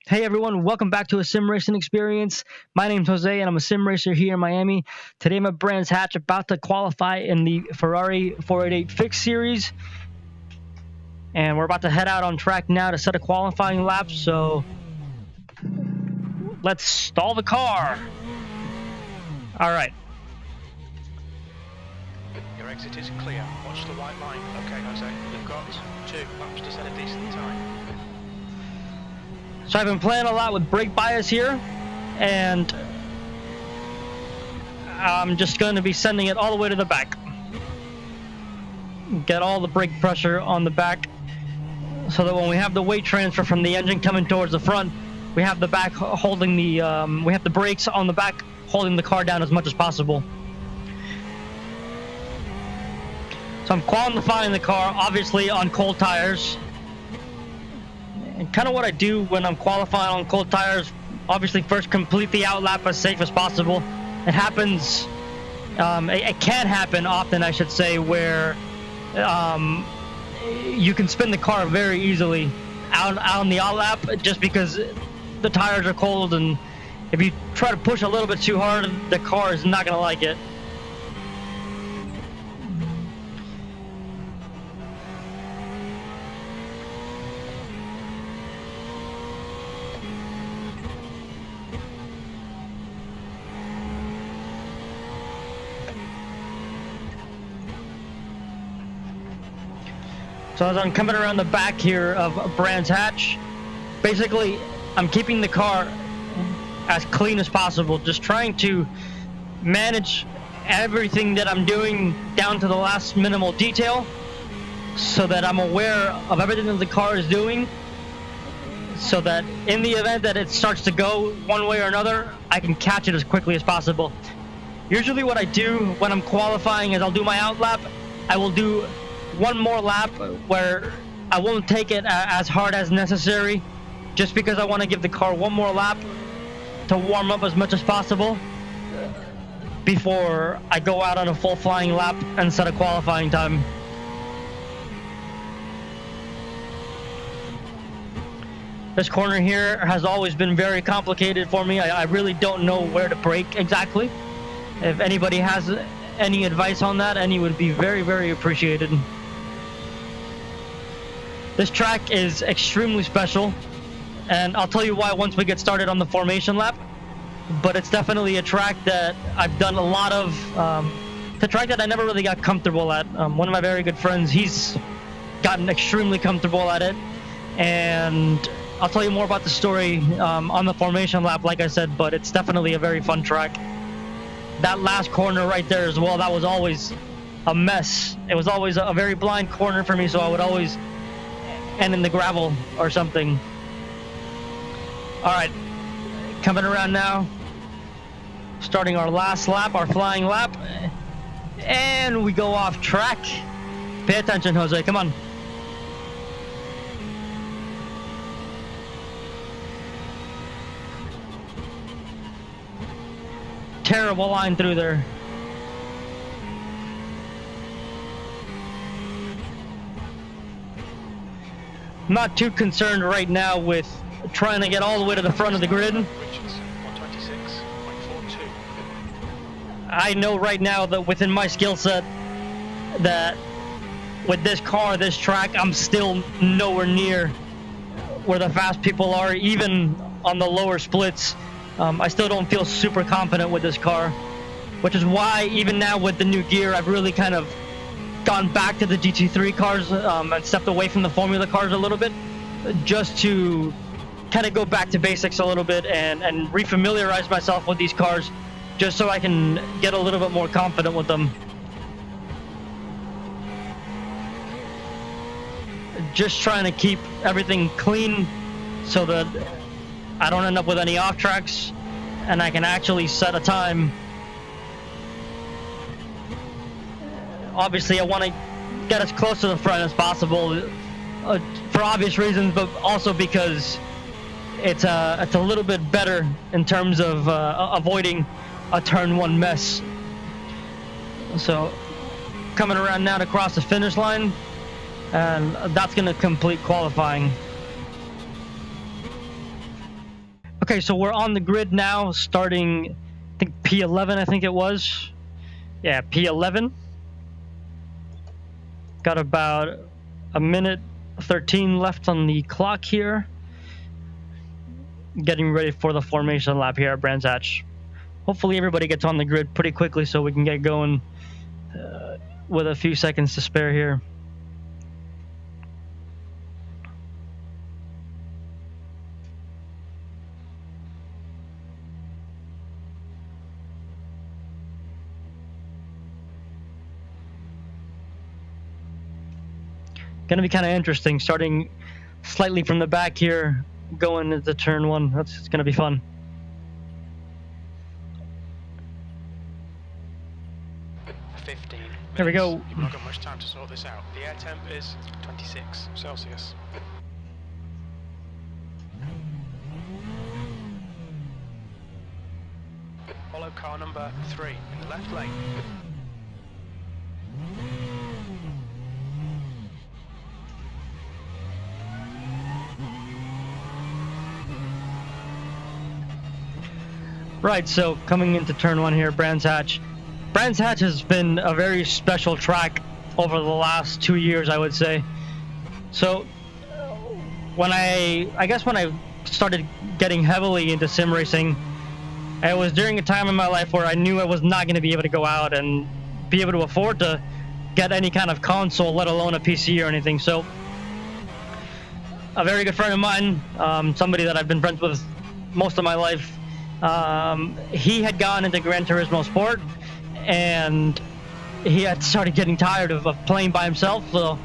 Hey everyone, welcome back to a sim racing experience. My name's Jose and I'm a sim racer here in Miami. Today my Brands Hatch about to qualify in the Ferrari 488 Fix Series. And we're about to head out on track now to set a qualifying lap, so let's stall the car. Alright. Your exit is clear. Watch the white line. Okay, Jose. You've got 2 laps to set a decent time. So I've been playing a lot with brake bias here, and I'm just going to be sending it all the way to the back. Get all the brake pressure on the back so that when we have the weight transfer from the engine coming towards the front, we have the back holding we have the brakes on the back holding the car down as much as possible. So I'm qualifying the car obviously on cold tires. And kind of what I do when I'm qualifying on cold tires, obviously first complete the out lap as safe as possible. It happens, it can happen often, I should say, where you can spin the car very easily out on the out lap just because the tires are cold, and if you try to push a little bit too hard, the car is not going to like it. So as I'm coming around the back here of Brands Hatch, basically I'm keeping the car as clean as possible, just trying to manage everything that I'm doing down to the last minimal detail so that I'm aware of everything that the car is doing, so that in the event that it starts to go one way or another, I can catch it as quickly as possible. Usually what I do when I'm qualifying is I'll do my out lap. I will do one more lap where I won't take it as hard as necessary, just because I want to give the car one more lap to warm up as much as possible before I go out on a full flying lap and set a qualifying time. This corner here has always been very complicated for me. I really don't know where to brake exactly. If anybody has any advice on that, any would be very, very appreciated. This track is extremely special, and I'll tell you why once we get started on the formation lap, but it's definitely a track that I've done a lot of. It's a track that I never really got comfortable at. One of my very good friends, he's gotten extremely comfortable at it, and I'll tell you more about the story on the formation lap, like I said, but it's definitely a very fun track. That last corner right there as well, that was always a mess. It was always a very blind corner for me, so I would always end in the gravel or something. All right, coming around now, starting our last lap, our flying lap, and we go off track. Pay attention, Jose, come on. Terrible line through there. I'm not too concerned right now with trying to get all the way to the front of the grid. 126.42. I know right now that within my skill set that with this car, this track, I'm still nowhere near where the fast people are, even on the lower splits. I still don't feel super confident with this car, which is why even now with the new gear, I've really kind of gone back to the GT3 cars and stepped away from the Formula cars a little bit, just to kind of go back to basics a little bit and refamiliarize myself with these cars, just so I can get a little bit more confident with them. Just trying to keep everything clean so that I don't end up with any off tracks and I can actually set a time. Obviously I want to get as close to the front as possible for obvious reasons, but also because it's a little bit better in terms of avoiding a turn one mess. So coming around now to cross the finish line, and that's going to complete qualifying. Okay, so we're on the grid now, starting, I think P11, I think it was. Yeah, P11. Got about a minute 13 left on the clock here. Getting ready for the formation lap here at Brands Hatch. Hopefully everybody gets on the grid pretty quickly so we can get going with a few seconds to spare here. Going to be kind of interesting, starting slightly from the back here, going into turn one. It's going to be fun. Here we go. You've not got much time to sort this out. The air temp is 26 Celsius. Follow car number 3 in the left lane. Right, so coming into turn one here, Brands Hatch. Brands Hatch has been a very special track over the last 2 years, I would say. So when I guess when I started getting heavily into sim racing, it was during a time in my life where I knew I was not going to be able to go out and be able to afford to get any kind of console, let alone a PC or anything. So a very good friend of mine, somebody that I've been friends with most of my life, he had gone into Gran Turismo Sport, and he had started getting tired of playing by himself. So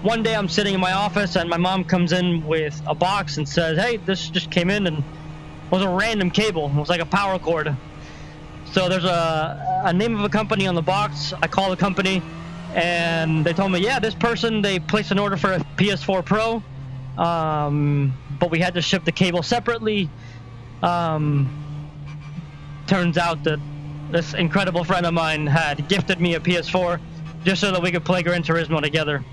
one day I'm sitting in my office and my mom comes in with a box and says, "Hey, this just came in," and it was a random cable. It was like a power cord. So there's a name of a company on the box. I call the company and they told me, yeah, this person, they placed an order for a PS4 Pro, but we had to ship the cable separately. Turns out that this incredible friend of mine had gifted me a PS4 just so that we could play Gran Turismo together.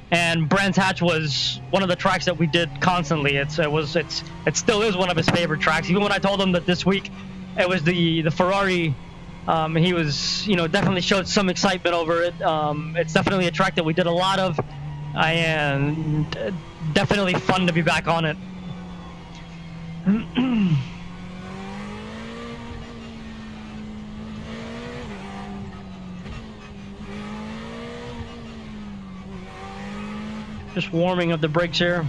And Brands Hatch was one of the tracks that we did constantly. It still is one of his favorite tracks. Even when I told him that this week it was the Ferrari, he was, definitely showed some excitement over it. It's definitely a track that we did a lot of, and definitely fun to be back on it. Just warming up the brakes here.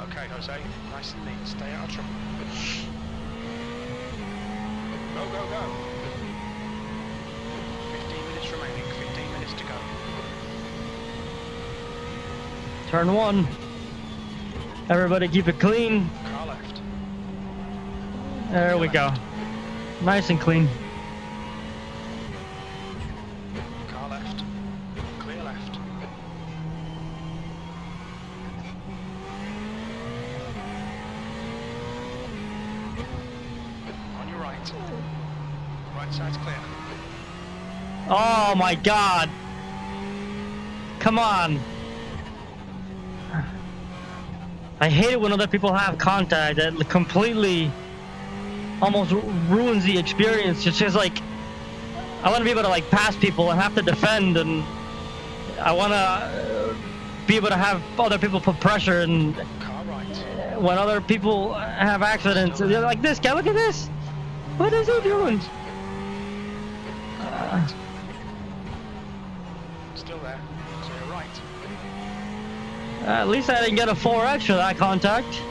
Okay, Jose, nice and neat. Stay out of trouble. Go, go, go. 15 minutes remaining, 15 minutes to go. Turn one. Everybody keep it clean. Car left. There we go. Nice and clean. Car left. Clear left. On your right. Right side's clear. Oh my God. Come on. I hate it when other people have contact. That completely almost ruins the experience. It's just like, I want to be able to pass people and have to defend, and I want to be able to have other people put pressure. And Car right. when other people have accidents, they're like, this guy, look at this. What is he doing? Still there. Clear right. At least I didn't get a 4X for that contact.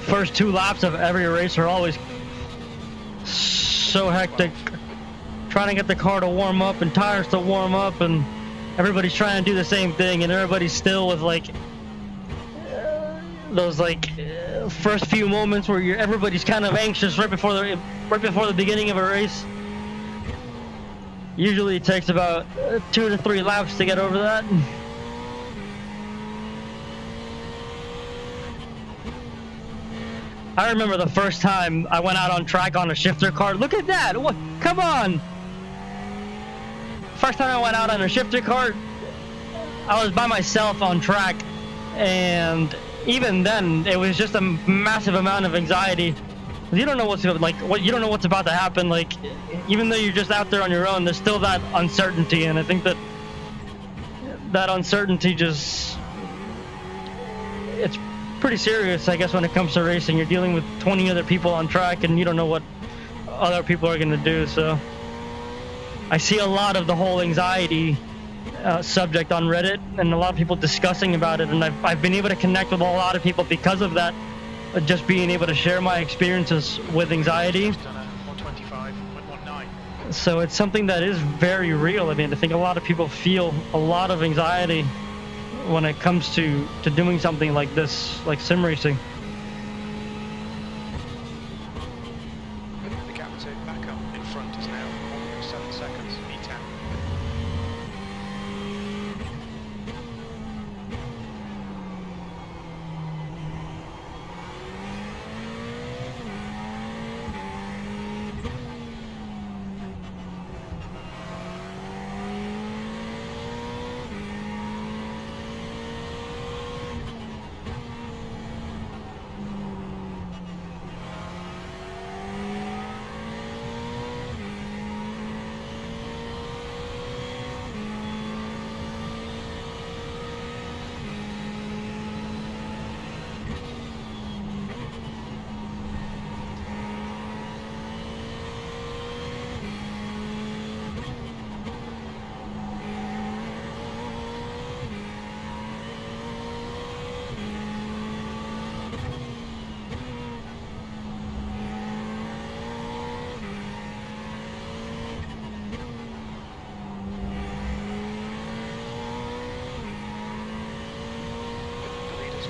first 2 laps of every race are always so hectic. Trying to get the car to warm up and tires to warm up, and everybody's trying to do the same thing, and everybody's still with like those first few moments where everybody's kind of anxious right before the beginning of a race. Usually it takes about 2 to 3 laps to get over that. I remember the first time I went out on track on a shifter car. Look at that! What? Come on! First time I went out on a shifter car, I was by myself on track, and even then, it was just a massive amount of anxiety. You don't know you don't know what's about to happen. Like, even though you're just out there on your own, there's still that uncertainty, and I think that uncertainty it's pretty serious, I guess, when it comes to racing. You're dealing with 20 other people on track, and you don't know what other people are going to do. So I see a lot of the whole anxiety subject on Reddit, and a lot of people discussing about it, and I've been able to connect with a lot of people because of that, just being able to share my experiences with anxiety. So it's something that is very real. I mean, I think a lot of people feel a lot of anxiety when it comes to doing something like this, like sim racing. The gap to back up in front is now 7 seconds, E10.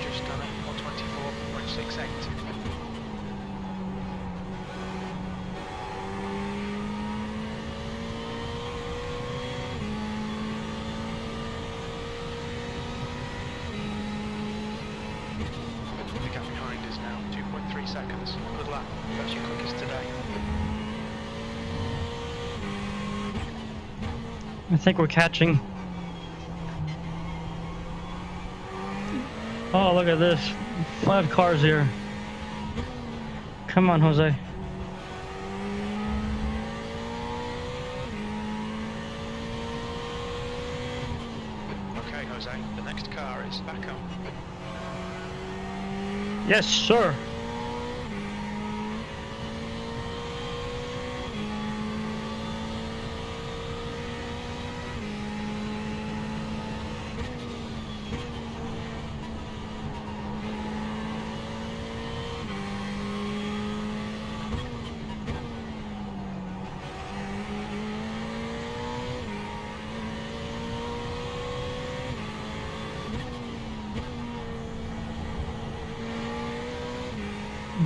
Just done it, 124.68. The gap behind is now 2.3 seconds. Good lap, that's your quickest today. I think we're catching. Oh, look at this. 5 cars here. Come on, Jose. Okay, Jose, the next car is back up. Yes, sir.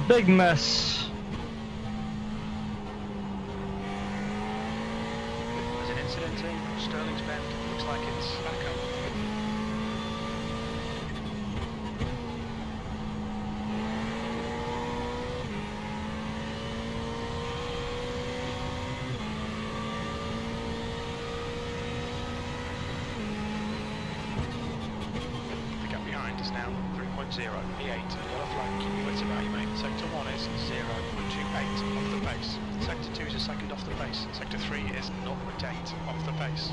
Big mess. There's an incident in Sterling's Bend. Looks like it's back up. The gap behind is now 3.0, E8, yellow flag, keep your wits about you, mate. Sector 1 is 0.28 off the pace. Sector 2 is a second off the pace. Sector 3 is 0.8 off the pace.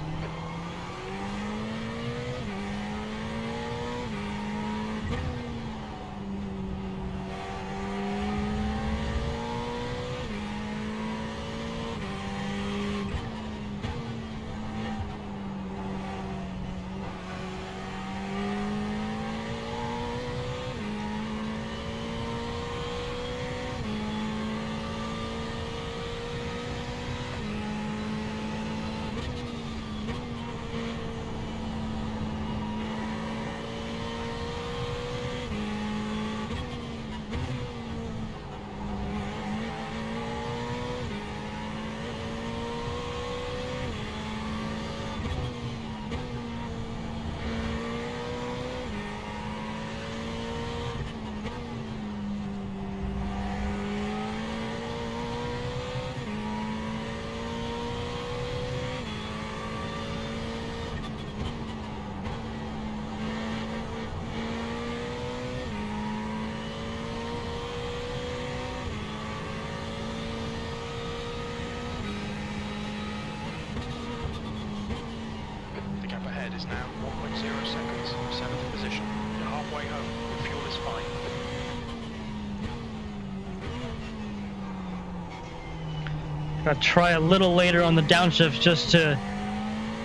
Gotta try a little later on the downshift just to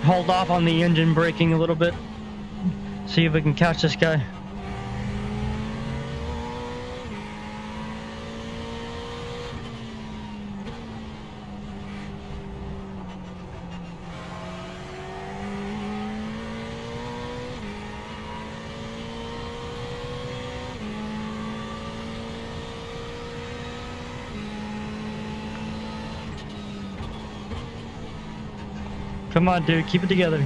hold off on the engine braking a little bit. See if we can catch this guy. Come on, dude, keep it together.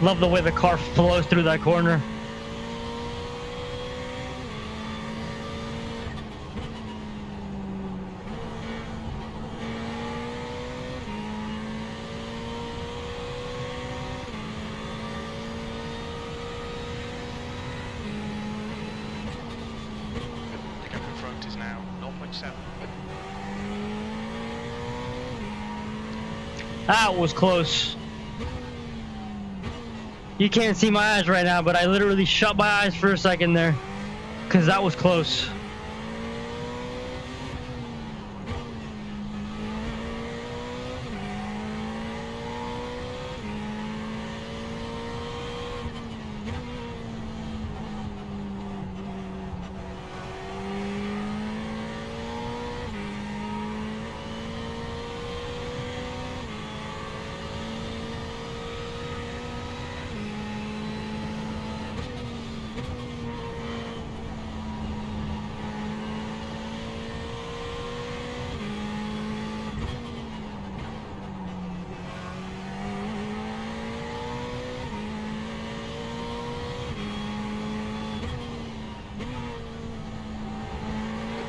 Love the way the car flows through that corner. The gap in front is now 0.7. That was close. You can't see my eyes right now, but I literally shut my eyes for a second there, because that was close.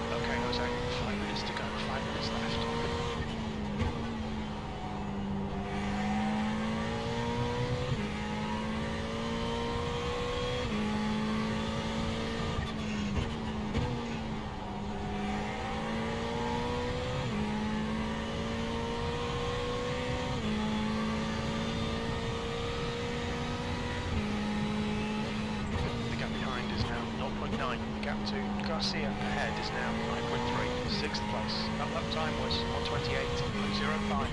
Okay, Jose, 5 minutes to go, 5 minutes left. The gap behind is now 0.9. The gap to Garcia ahead is now 9.3. Sixth place. That lap time was 128.05.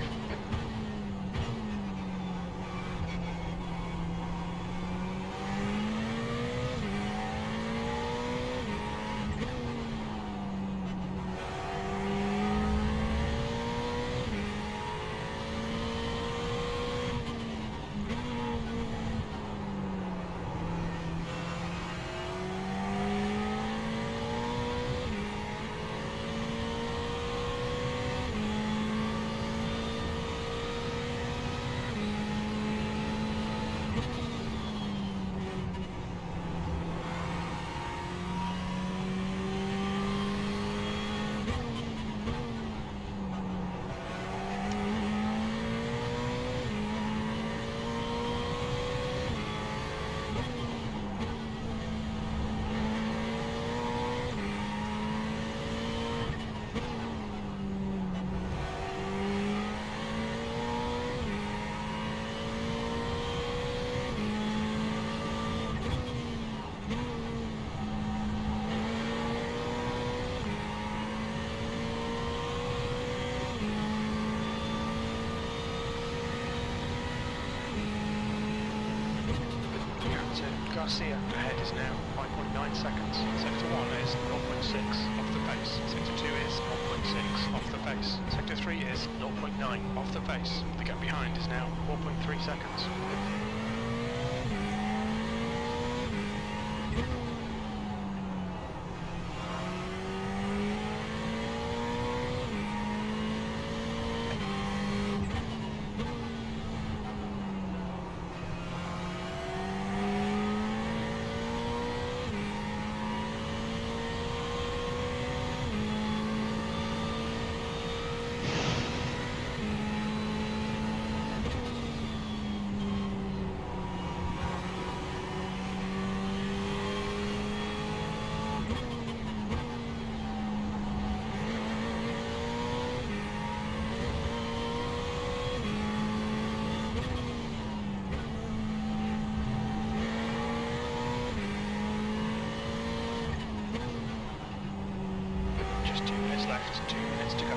Garcia ahead is now 5.9 seconds. Sector 1 is 0.6 off the pace. Sector 2 is 0.6 off the pace. Sector 3 is 0.9 off the pace. The gap behind is now 4.3 seconds. minutes to go.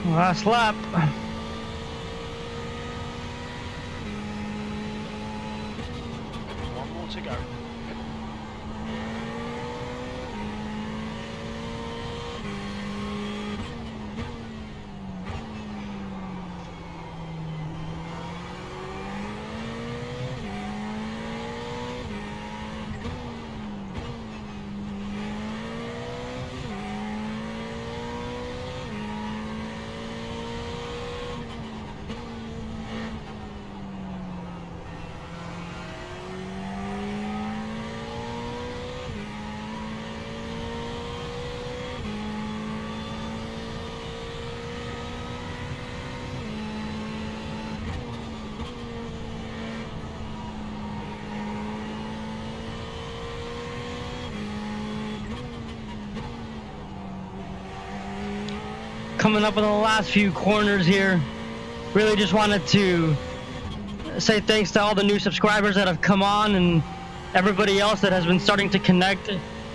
Last lap. One more to go. Coming up on the last few corners here. Really just wanted to say thanks to all the new subscribers that have come on and everybody else that has been starting to connect.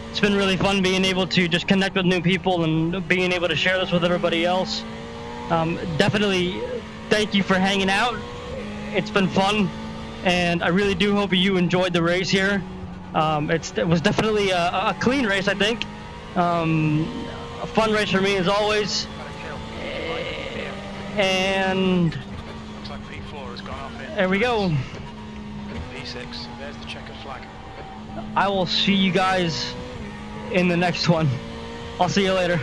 It's been really fun being able to just connect with new people and being able to share this with everybody else. Definitely thank you for hanging out. It's been fun, and I really do hope you enjoyed the race here. It was definitely a clean race, I think. A fun race for me as always. And Looks like P4 has gone off in. there we go. P6, there's the checkered flag. I will see you guys in the next one. I'll see you later.